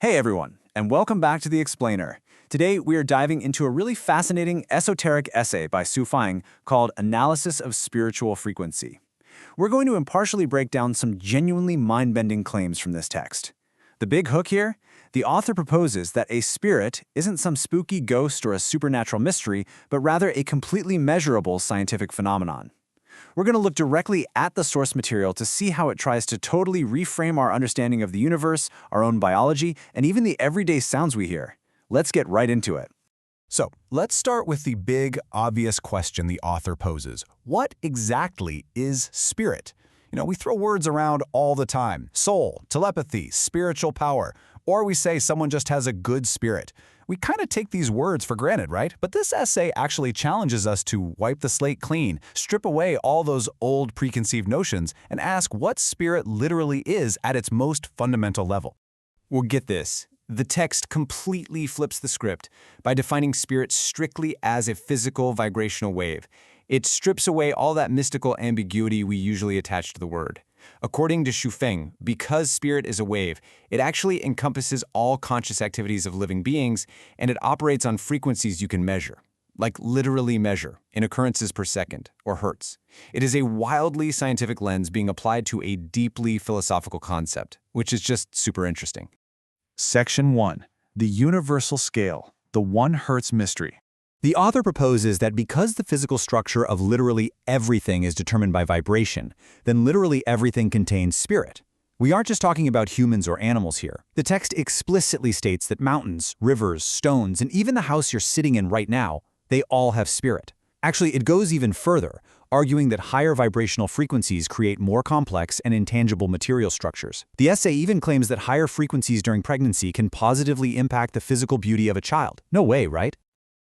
Hey everyone, and welcome back to The Explainer. Today we are diving into a really fascinating esoteric essay by Su Fang called Analysis of Spiritual Frequency. We're going to impartially break down some genuinely mind-bending claims from this text. The big hook here? The author proposes that a spirit isn't some spooky ghost or a supernatural mystery, but rather a completely measurable scientific phenomenon. We're going to look directly at the source material to see how it tries to totally reframe our understanding of the universe, our own biology, and even the everyday sounds we hear. Let's get right into it. So, let's start with the big, obvious question the author poses. What exactly is spirit? We throw words around all the time. Soul, telepathy, spiritual power, or we say someone just has a good spirit. We kind of take these words for granted, right? But this essay actually challenges us to wipe the slate clean, strip away all those old preconceived notions, and ask what spirit literally is at its most fundamental level. Well, get this. The text completely flips the script by defining spirit strictly as a physical vibrational wave. It strips away all that mystical ambiguity we usually attach to the word. According to Su Fang, because spirit is a wave, it actually encompasses all conscious activities of living beings, and it operates on frequencies you can measure, like literally measure, in occurrences per second, or hertz. It is a wildly scientific lens being applied to a deeply philosophical concept, which is just super interesting. Section 1. The Universal Scale, the 1 Hertz Mystery. The author proposes that because the physical structure of literally everything is determined by vibration, then literally everything contains spirit. We aren't just talking about humans or animals here. The text explicitly states that mountains, rivers, stones, and even the house you're sitting in right now, they all have spirit. Actually, it goes even further, arguing that higher vibrational frequencies create more complex and intangible material structures. The essay even claims that higher frequencies during pregnancy can positively impact the physical beauty of a child. No way, right?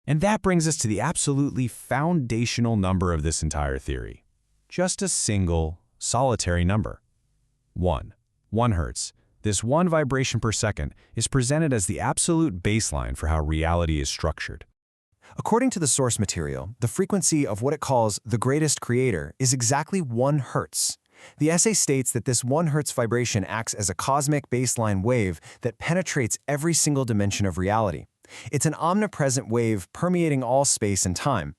And that brings us to the absolutely foundational number of this entire theory. Just a single, solitary number. 1. 1 hertz. This 1 vibration per second is presented as the absolute baseline for how reality is structured. According to the source material, the frequency of what it calls the greatest creator is exactly 1 hertz. The essay states that this 1 hertz vibration acts as a cosmic baseline wave that penetrates every single dimension of reality. It's an omnipresent wave permeating all space and time.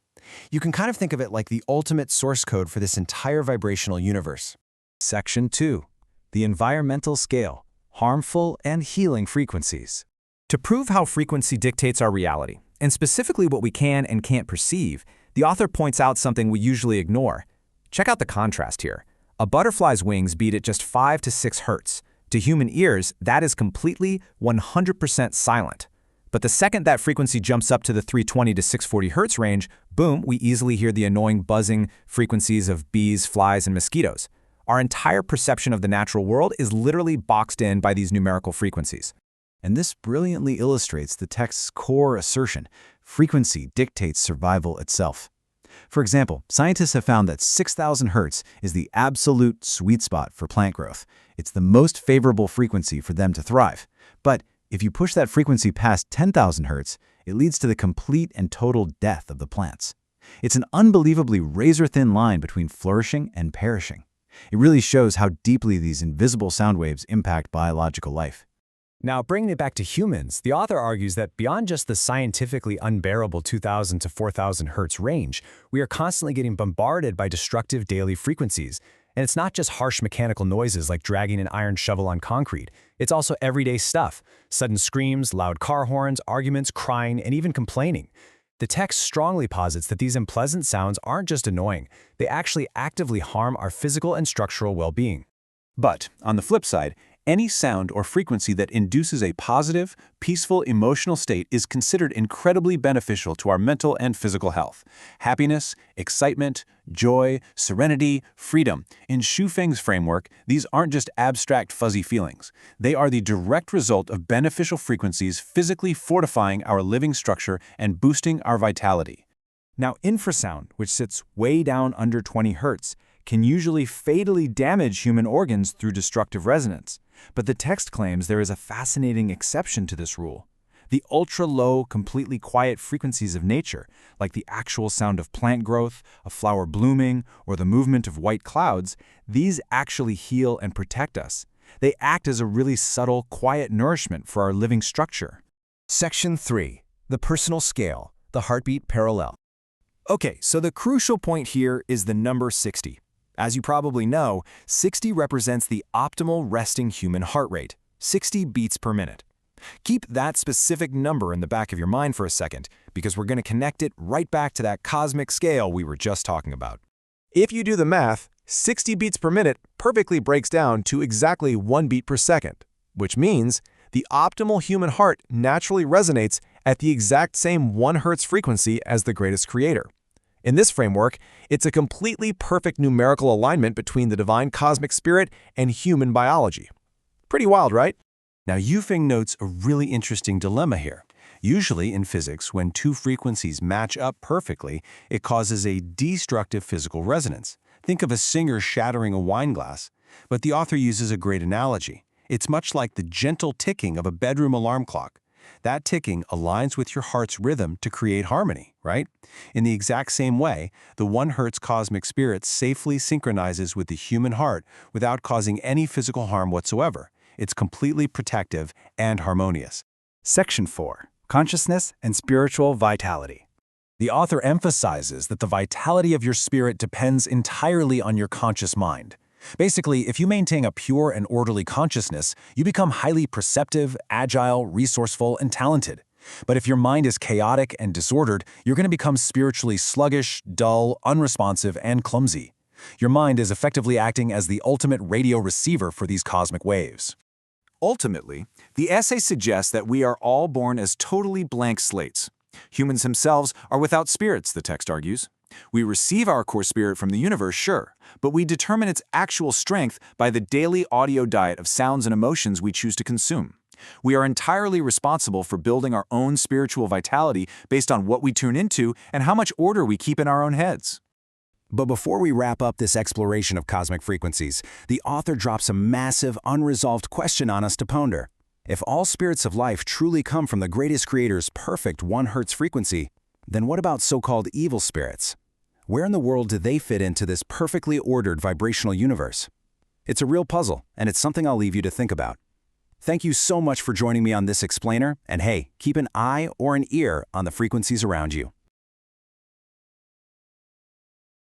You can kind of think of it like the ultimate source code for this entire vibrational universe. Section 2. The Environmental Scale, Harmful and Healing Frequencies. To prove how frequency dictates our reality, and specifically what we can and can't perceive, the author points out something we usually ignore. Check out the contrast here. A butterfly's wings beat at just 5 to 6 hertz. To human ears, that is completely 100% silent. But the second that frequency jumps up to the 320 to 640 hertz range, boom, we easily hear the annoying buzzing frequencies of bees, flies, and mosquitoes. Our entire perception of the natural world is literally boxed in by these numerical frequencies. And this brilliantly illustrates the text's core assertion: frequency dictates survival itself. For example, scientists have found that 6,000 hertz is the absolute sweet spot for plant growth. It's the most favorable frequency for them to thrive. But if you push that frequency past 10,000 hertz, it leads to the complete and total death of the plants. It's an unbelievably razor-thin line between flourishing and perishing. It really shows how deeply these invisible sound waves impact biological life. Now, bringing it back to humans, the author argues that beyond just the scientifically unbearable 2,000 to 4,000 hertz range, we are constantly getting bombarded by destructive daily frequencies. And it's not just harsh mechanical noises like dragging an iron shovel on concrete. It's also everyday stuff: sudden screams, loud car horns, arguments, crying, and even complaining. The text strongly posits that these unpleasant sounds aren't just annoying, they actually actively harm our physical and structural well-being. But, on the flip side, any sound or frequency that induces a positive, peaceful emotional state is considered incredibly beneficial to our mental and physical health. Happiness, excitement, joy, serenity, freedom. In Su Fang's framework, these aren't just abstract, fuzzy feelings. They are the direct result of beneficial frequencies physically fortifying our living structure and boosting our vitality. Now, infrasound, which sits way down under 20 hertz, can usually fatally damage human organs through destructive resonance. But the text claims there is a fascinating exception to this rule. The ultra-low, completely quiet frequencies of nature, like the actual sound of plant growth, a flower blooming, or the movement of white clouds, these actually heal and protect us. They act as a really subtle, quiet nourishment for our living structure. Section 3. The personal scale, the heartbeat parallel. Okay, so the crucial point here is the number 60. As you probably know, 60 represents the optimal resting human heart rate, 60 beats per minute. Keep that specific number in the back of your mind for a second, because we're going to connect it right back to that cosmic scale we were just talking about. If you do the math, 60 beats per minute perfectly breaks down to exactly 1 beat per second, which means the optimal human heart naturally resonates at the exact same 1 Hz frequency as the greatest creator. In this framework, it's a completely perfect numerical alignment between the divine cosmic spirit and human biology. Pretty wild, right? Now, Yufeng notes a really interesting dilemma here. Usually in physics, when two frequencies match up perfectly, it causes a destructive physical resonance. Think of a singer shattering a wine glass. But the author uses a great analogy. It's much like the gentle ticking of a bedroom alarm clock. That ticking aligns with your heart's rhythm to create harmony, right? In the exact same way, the 1 Hz cosmic spirit safely synchronizes with the human heart without causing any physical harm whatsoever. It's completely protective and harmonious. Section 4. Consciousness and Spiritual Vitality. The author emphasizes that the vitality of your spirit depends entirely on your conscious mind. Basically, if you maintain a pure and orderly consciousness, you become highly perceptive, agile, resourceful, and talented. But if your mind is chaotic and disordered, you're going to become spiritually sluggish, dull, unresponsive, and clumsy. Your mind is effectively acting as the ultimate radio receiver for these cosmic waves. Ultimately, the essay suggests that we are all born as totally blank slates. Humans themselves are without spirits, the text argues. We receive our core spirit from the universe, sure, but we determine its actual strength by the daily audio diet of sounds and emotions we choose to consume. We are entirely responsible for building our own spiritual vitality based on what we tune into and how much order we keep in our own heads. But before we wrap up this exploration of cosmic frequencies, the author drops a massive, unresolved question on us to ponder. If all spirits of life truly come from the greatest creator's perfect 1 Hz frequency, then what about so-called evil spirits? Where in the world do they fit into this perfectly ordered vibrational universe? It's a real puzzle, and it's something I'll leave you to think about. Thank you so much for joining me on this explainer, and hey, keep an eye or an ear on the frequencies around you.